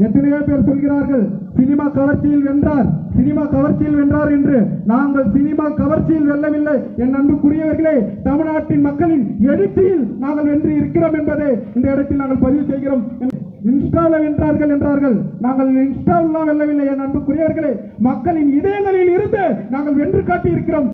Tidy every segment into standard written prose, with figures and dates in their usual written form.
எத்தனையோ பேர் சொல்கிறார்கள் சினிமா கவர்ச்சியில் வென்றார், சினிமா கவர்ச்சியில் வென்றார் என்று. நாங்கள் சினிமா கவர்ச்சியில் வெல்லவில்லை என் அன்புக்குரியவர்களே. தமிழ்நாட்டின் மக்களின் எழுச்சியில் நாங்கள் வென்று இருக்கிறோம் என்பதை இந்த இடத்தில் நாங்கள் பதிவு செய்கிறோம். இன்ஸ்டால வென்றார்கள் என்றார்கள். நாங்கள் இன்ஸ்டாவில் வெல்லவில்லை என் அன்புக்குரியவர்களே. மக்களின் இதயங்களில் இருந்து நாங்கள் வென்று காட்டி இருக்கிறோம்.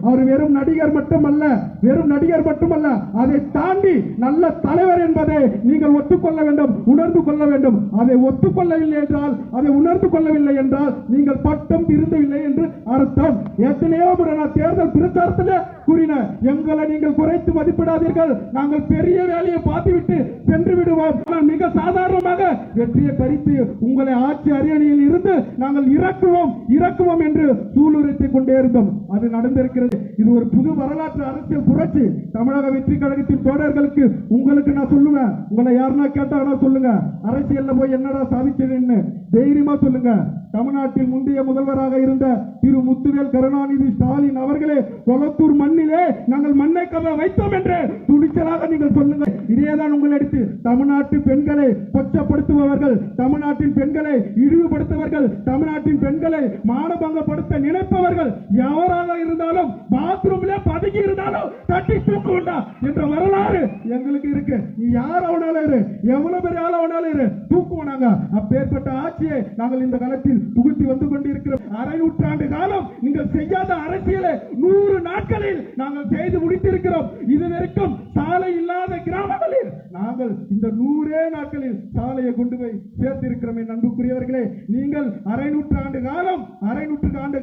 அவர் வெறும் நடிகர் மட்டுமல்ல, வெறும் நடிகர் மட்டுமல்ல, அதை தாண்டி நல்ல தலைவர் என்பதை நீங்கள் ஒத்துக்கொள்ள வேண்டும், உணர்ந்து கொள்ள வேண்டும். அதை ஒத்துக்கொள்ளவில்லை என்றால், அதை உணர்ந்து கொள்ளவில்லை என்றால் நீங்கள் பட்டம் திருந்தவில்லை என்று அர்த்தம். எத்தனையோ முறை நான் தேர்தல் பிரச்சாரத்தில் கூறின, எங்களை நீங்கள் குறைத்து மதிப்பிடாதீர்கள், நாங்கள் பெரிய வேலையை பார்த்துவிட்டு சென்று விடுவோம். மிக சாதாரணமாக வெற்றியை பறித்து உங்களை ஆட்சி அரியணையில் இருந்து நாங்கள் இறக்குவோம் என்று சூளுரைத்துக் கொண்டே இருந்தோம். அது நடந்திருக்கிறது. இது ஒரு புது வரலாற்று அரசியல் புரட்சி. தமிழக வெற்றி கழகத்தின் தோழர்களுக்கு உங்களுக்கு நான் சொல்லுவேன், உங்களை யாருன்னா கேட்டாங்கன்னா சொல்லுங்க, அரசியல்ல போய் என்னடா சாதிச்சதுன்னு தைரியமா சொல்லுங்க. தமிழ்நாட்டில் முந்தைய முதல்வராக இருந்த திரு முத்துவேல் கருணாநிதி ஸ்டாலின் அவர்களே, கொளத்தூர் மண்ணிலே நாங்கள் மண்ணை கவ வைத்தோம் என்று துணிச்சலாக நீங்கள் சொல்லுங்க. இதேதான் உங்களிடத்து தமிழ்நாட்டு பெண்களை கொச்சப்படுத்துபவர்கள், தமிழ்நாட்டின் பெண்களை இழிவுபடுத்துபவர்கள், தமிழ்நாட்டின் பெண்களை மானபங்கப்படுத்த நினைப்பவர்கள் யாராக இருந்தாலும் பாத்ரூம்ல பதுங்கி இருந்தாலும் தட்டி தூக்குண்டா என்ற வரலாறு எங்களுக்கு இருக்கு. நீ யார் ஆனாலும் இரு, எவ்வளவு பெரிய ஆள் ஆனாலும் இரு, தூக்குவோனாங்க. அப்பேற்பட்ட ஆட்சியை நாங்கள் இந்த காலத்தில் புகுத்தி வந்து கொண்டிருக்கிறோம். அரை நூற்றாண்டு காலம் நீங்கள் செய்யாத அரசியலை 100 நாட்களில் நாங்கள் செய்து முடித்திருக்கிறோம். இதுவரைக்கும் சாலை இல்லாத கிராமங்களில் நாங்கள் இந்த 100 நாட்களில் சாலையை கொண்டு போய் சேர்த்திருக்கிறோம். என் அன்புக்குரியவர்களே, நீங்கள் அரை நூற்றாண்டு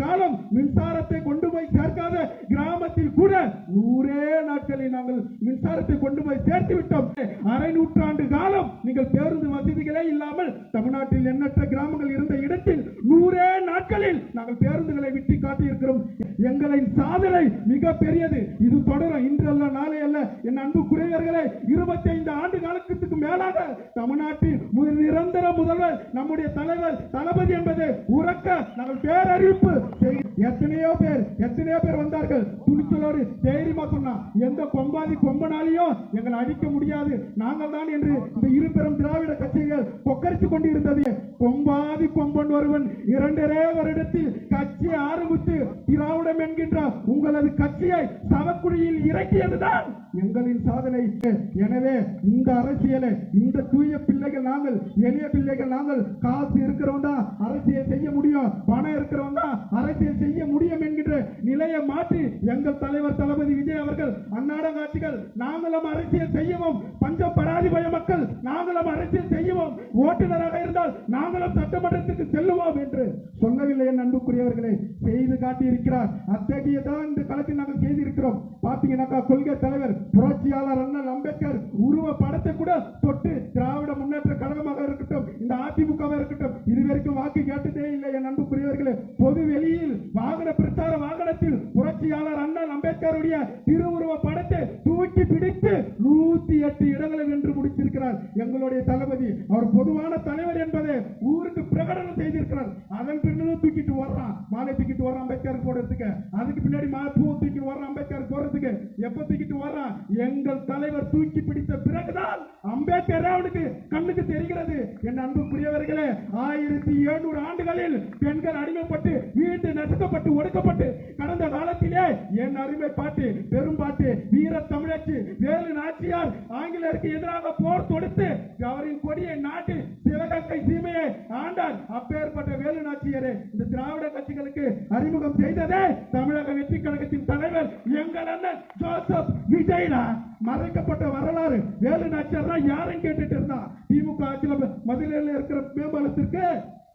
காலம் மின்சாரத்தை கொண்டு போய் சேர்க்காத கிராமத்தில் கூட 100 நாட்களில் நாங்கள் மின்சாரத்தை கொண்டு போய் சேர்த்து விட்டோம். அரை நூற்றாண்டு காலம் நீங்கள் பேருந்து வசதிகளே இல்லாமல் தமிழ்நாட்டில் எண்ணற்ற கிராமங்கள் இருந்த இடத்தில் 100 நாட்களில் நாங்கள் பேருந்துகளை விட்டு காட்டியிருக்கிறோம். எங்களின் சாதனை மிக பெரியது. இது தொடரும், இன்று அல்ல, நாளை அல்ல. என் அன்புக்குரியவர்களே, 25 ஆண்டு காலத்துக்கு மேலாக தமிழ்நாட்டில் நிரந்தர முதல்வர் நம்முடைய தலைவர் தளபதி என்பதை உறக்க நாங்கள் பேரறிவிப்பு. எத்தனையோ பேர் வந்தார்கள், துணிச்சலோடு தைரியமா சொன்னா, எந்த கொம்பாதி கொம்பனாலையும் எங்களை அடிக்க முடியாது, நாங்கள் தான் என்று இந்த இரு பெரும் திராவிட கட்சிகள் கொக்கரித்துக் கொண்டிருந்தது. கொம்பாதி கொம்பன் ஒருவன் 2.5 வருடத்தில் கட்சியை ஆரம்பித்து திராவிடம் என்கின்ற உங்களது கட்சியை சவக்குழியில் இறக்கியதுதான் எங்களின் சாதனை. எனவே இந்த அரசியலை, இந்த தூய பிள்ளைகள் நாங்கள், எளிய பிள்ளைகள் நாங்கள், காசு இருக்கிறவங்க தான் அரசியல் செய்ய முடியும், பணம் இருக்கிறவங்க தான் அரசியல் செய்ய முடியும் என்கின்ற நிலையை மாற்றி எங்கள் தலைவர் தளபதி விஜய் அவர்கள் அன்னாடம் காட்சிகள், நாங்களும் அரசியல் செய்யவும், பஞ்சம் பராதிபய மக்கள் நாங்களும் அரசியல் செய்யவும், ஓட்டுநராக இருந்தால் நாங்களும் சட்டமன்றத்துக்கு செல்லுவோம் என்று சொல்லவில்லை. என் அன்புக்குரியவர்களை செய்து காட்டி இருக்கிறார். அத்தகைய தான் இந்த களத்தில் நாங்கள் செய்திருக்கிறோம். பாத்தீங்கன்னாக்கா கொள்கை தலைவர் புரட்சியாளர் அண்ணல் அம்பேத்கர் உருவ படத்தை கூட தொட்டு திராவிட முன்னேற்ற கழகமாக இருக்கட்டும், இந்த அதிமுகவாக இருக்கட்டும், இதுவரைக்கும் வாக்கு கேட்டதே இல்லை. என் அன்புக்குரியவர்களே, பொது வெளியில் வாகன பிரச்சார வாகனத்தில் புரட்சியாளர் அண்ணல் அம்பேத்கருடைய திருவுருவ படத்தை தூக்கி பிடித்து 108 இடங்களை வென்று முடித்திருக்கிறார் எங்களுடைய தளபதி. அவர் பொதுவான தலைவர் என்பதை ஊருக்கு பிரகடனம் செய்திருக்கிறார். அதன் பின்னரும் தூக்கிட்டு வர்றான், மாலை தூக்கிட்டு வர்றான் அம்பேத்கர் போடுறதுக்கு, அதுக்கு பின்னாடி பூ தூக்கிட்டு வர்றான் அம்பேத்கர் போடுறதுக்கு. எப்ப தூக்கிட்டு வர்றான்? எங்கள் தலைவர் தூக்கி பிடித்த பிறகுதான் அம்பேத்கர் அவனுக்கு கண்ணுக்கு தெரிகிறது. என் அன்புக்குரியவர்களே, 1700 ஆண்டுகளில் பெண்கள் அடிமைப்பட்டு வீட்டு நசுக்கப்பட்டு ஒடுக்கப்பட்டு கடந்த காலத்திலே என் அருமை பாட்டு, பெரும்பாட்டு, வீர தமிழச்சி வேலு நாச்சியார் ஆங்கிலேயருக்கு எதிராக போர் தொடுத்து அவரின் கொடியை நாட்டு சிவகங்கை சீமையை ஆண்டார். அப்பேற்பட்ட வேலு நாச்சியரை இந்த திராவிட கட்சிகளுக்கு அறிமுகம் செய்ததே தமிழக வெற்றி கழகத்தின் தலைவர் எங்கள் அண்ணன் ஜோசப் விஜய்னா. மறைக்கப்பட்ட வரலாறு. வேலு நாச்சியார் தான் யாரும் கேட்டுட்டு இருந்தா. திமுக ஆட்சியில் மதுரையில் இருக்கிற மேம்பாலத்திற்கு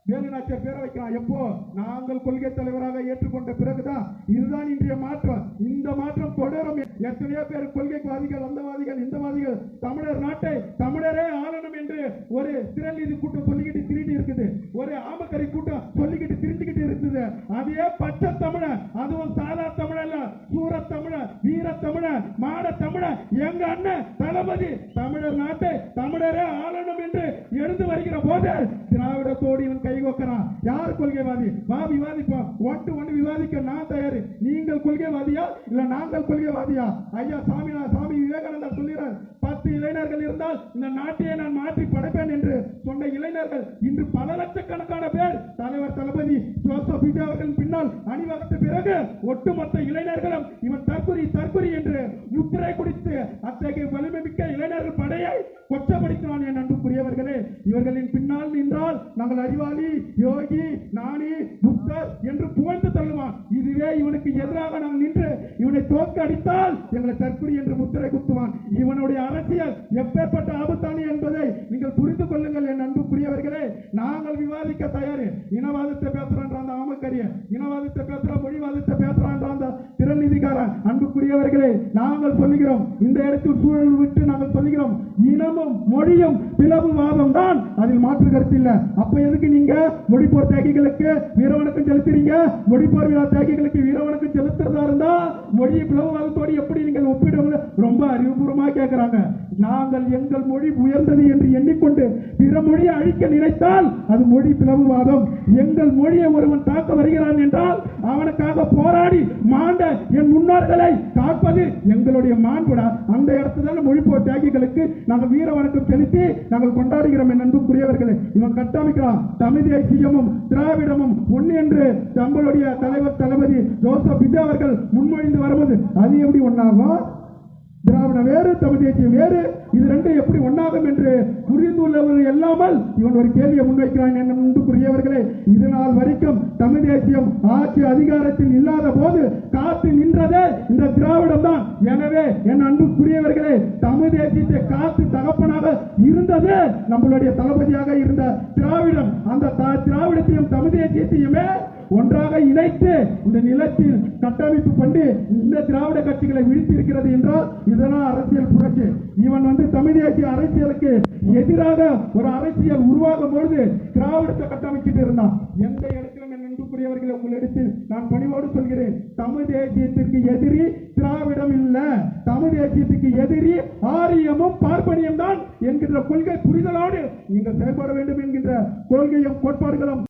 வேலு நாச்சியார் பேரை வைக்கலாம். எப்போ நாங்கள் கொள்கை தலைவராக ஏற்றுக்கொண்ட பிறகுதான். இதுதான் இன்றைய மாற்றம். இந்த மாற்றம் தொடரும். எத்தனையோ பேர் கொள்கைவாதிகள், அந்தவாதிகள், இந்தவாதிகள் தமிழர் நாட்டை தமிழரே ஆளணும் என்று ஒரு திரள்நீதி கூட்டம் சொல்லிக்கிட்டு திருடி இருக்குது, ஒரு ஆமக்கரை கூட்டம் சொல்லிக்கிட்டு திரிஞ்சுக்கிட்டு இருக்குது. அதே பச்சை தமிழ, அதுவும் சாதா தமிழ அல்ல, சூர தமிழ, வீர தமிழ, மாட தமிழ எங்க அண்ணன் தளபதி தமிழர் நாட்டை தமிழரே ஆளணும் என்று எழுந்து வருகிற போது திராவிடத்தோடு இவன் கை கோக்கிறான். யார் கொள்கைவாதி? வா விவாதிப்போம். 1 to 1 விவாதிக்க நான் தயார். நீங்கள் கொள்கைவாதியா இல்ல நாங்கள் கொள்கைவாதியா? ஐயா சாமி விவேகானந்தர் சொல்கிறார், 10 இளைஞர்கள் இருந்தால் இந்த நாட்டையே நான் மாற்றி படைப்பேன் என்று சொன்ன இளைஞர்கள் இன்று பல லட்சக்கணக்கான பேர் தலைவர் தளபதி ஜோசப் விஜய் அவர்கள் பின்னால் அணிவகுத்த பிறகு ஒட்டுமொத்த இளைஞர்களும் இவன் தற்குறி என்று முத்திரை குடித்து அத்தகைய வலிமை மிக்க இளைஞர்கள் படையை கொச்சப்படுத்தினான். என் அன்புக்குரியவர்களே, இவர்களின் பின்னால் நின்றால் நாங்கள் அறிவாளி, யோகி, ஞானி, புத்தர் என்று புகழ்ந்து தள்ளுவான். இதுவே இவனுக்கு எதிராக நாங்கள் நின்று இவனை தோற்க அடித்தால் எங்களை தற்குறி என்று முத்திரை குத்துவான். இவனுடைய அரசியல் எப்பேற்பட்ட ஆபத்தானி என்பதை நீங்கள் புரிந்து கொள்ளுங்கள். என் அன்புக்குரியவர்களே, நாங்கள் விவாதிக்க தயாரு. இனவாதத்தை பேசுறான் அந்த ஆமக்கரிய, இனவாதத்தை பேசுற, மொழிவாதத்தை பேசுறான் அந்த திறநிதிக்காரன். அன்புக்குரியவர்களே, நாங்கள் சொல்லுகிறோம், இந்த இடத்தில் சூழல் விட்டு நாங்கள் சொல்லுகிறோம், இனமும் மொழியும் பிளவுவாதம் தான், அதில் மாற்று கருத்து இல்ல. அப்ப எதுக்கு நீங்க மொழிப்போர் தியாகிகளுக்கு வீரவணக்கம் செலுத்துறீங்க? மொழிப்போர் விழா தியாகிகளுக்கு வீரவணக்கம் செலுத்துறதா இருந்தா மொழி பிளவுவாதத்தோடு எப்படி நீங்கள் ஒப்பிடுங்க? ரொம்ப அறிவுபூர்வமாக கேட்கிறாங்க. நாங்கள் எங்கள் மொழி உயர்ந்தது என்று எண்ணிக்கொண்டு பிற மொழியை அழிக்க நினைத்தால் அது மொழி பிளவுவாதம். எங்கள் மொழியை ஒருவன் தாக்க வருகிறான் என்றால் அவனுக்காக போராடி மாண்ட என் முன்னோர்களை காப்பது எங்களுடைய மாண்புடா. அந்த இடத்துல மொழிப்போர் தியாகிகளுக்கு நாங்கள் வீர வணக்கம் செலுத்தி நாங்கள் கொண்டாடுகிறோம். என் அன்புக்குரியவர்களே, இவன் கட்டமைக்கிறான் தமிழ் தேசியமும் திராவிடமும் ஒன்று என்று நம்மளுடைய தலைவர் தளபதி ஜோசப் விஜய் அவர்கள் முன்மொழிந்து வரும்போது அது எப்படி ஒன்னாகும்? திராவிடம் வேறு, தமிழ் தேசியம் வேறு, இது ரெண்டும் எப்படி ஒன்னாகும் என்று புரிந்துள்ளவர்கள் இல்லாமல் இவன் ஒரு கேள்வியை முன்வைக்கிறான். என் அன்புக்குரியவர்களே, இது நாள் வரைக்கும் தமிழ் தேசியம் ஆட்சி அதிகாரத்தில் இல்லாத போது காத்து நின்றதே இந்த திராவிடம் தான். எனவே என் அன்புக்குரியவர்களே, தமிழ் தேசியத்தை காத்து தகப்பனாக இருந்தது நம்மளுடைய தளபதியாக இருந்த திராவிடம். அந்த திராவிடத்தையும் தமிழ் தேசியத்தையுமே ஒன்றாக இணைத்து இந்த நிலத்தில் கட்டமைப்பு பண்ணி இந்த திராவிட கட்சிகளை வீழ்த்தியிருக்கிறது என்றால் இதனால் அரசியல் புரட்சி. இவன் தமிழ் தேசிய அரசியலுக்கு எதிராக ஒரு அரசியல் உருவாகும் பொழுது திராவிடத்தை கட்டமைச்சிட்டு இருந்தான். எந்த இடத்திலும் என் அன்புக்குரியவர்களை உங்களிடத்தில் நான் பணிவோடு சொல்கிறேன், தமிழ் தேசியத்திற்கு எதிரி திராவிடம் இல்ல, தமிழ் தேசியத்துக்கு எதிரி ஆரியமும் பார்ப்பனியம் தான் என்கின்ற கொள்கை புரிதலோடு நீங்கள் செயல்பட வேண்டும் என்கின்ற கொள்கையும் கோட்பாடுகளும்